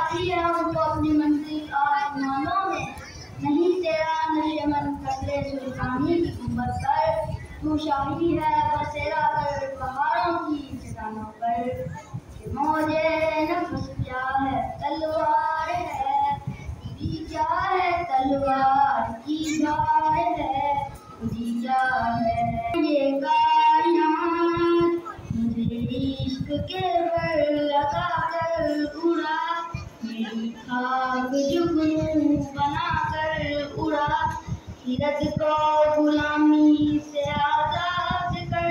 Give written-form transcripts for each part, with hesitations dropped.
पाती है हमको अपनी मंजिल आसमानों में। नहीं तेरा नशेमन कदरे सुल्तानी की गुंबद पर, तू शाही है बसेरा कर पहाड़ों की चट्टानों पर। मौजे नफ्स क्या है तलवार है, खुदी क्या है तलवार की धार है, खुदी क्या है ये कायनात। मुझे इश्क के पर लगा कर उड़ा, मेरी खाक जुगनू बना कर उड़ा। सीरत को गुलामी से आजाद कर,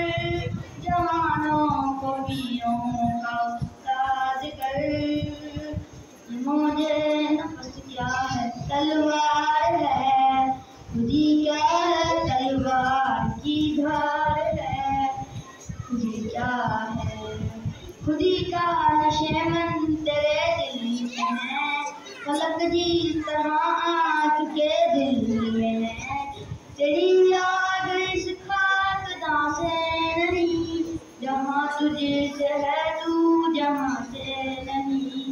जवानों को वीरों का उस्ताद कर। मुझे नफ्स क्या है तलवार है, खुदी क्या है तलवार की धार है, खुदी क्या है। खुदी का नशेमन तेरे दिल में है, फलक जिस तरह आग के दिल में है। तेरी याद इस खाकदां से नहीं, जहाँ तुझसे है तू जहाँ से नहीं।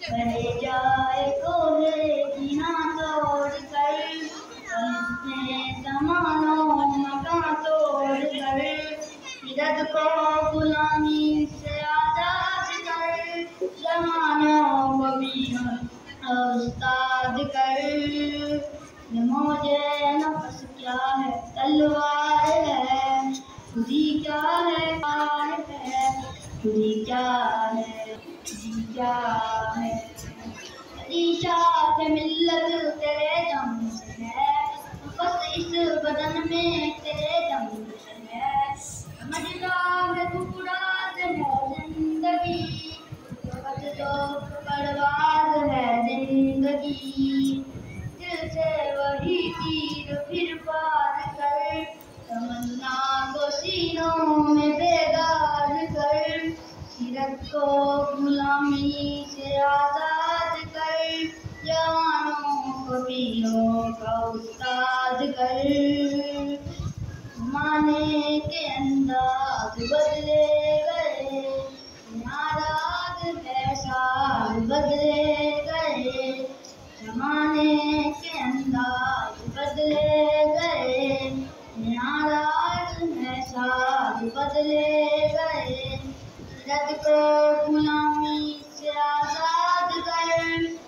करे जाए कोहे जीना तोड़ कर, ज़मानों मकान तोड़ कर। सीरत को गुलामी से आजाद कर, जवानों को भी उस्ताद कर। मौजे नफ्स क्या है तलवार है, खुदी क्या है पार है, खुदी क्या है, खुदी क्या है। शाख मिल्लत तेरे दम से है, बस इस बदन में तेरे दम से है। समझदा है मुराद है जिंदगी, तो परवाज़ है जिंदगी। दिल से वही तीर फिर पार कर, तमन्ना को सीनों में बेदार कर। सीरत को गुलामी से आजाद कर, जवानों को वीरों का उस्ताद कर। ज़माने के अंदाज बदले गए, नाराज है साज बदले गए। ज़माने के अंदाज बदले गए, नाराज है साज बदले गए। सीरत को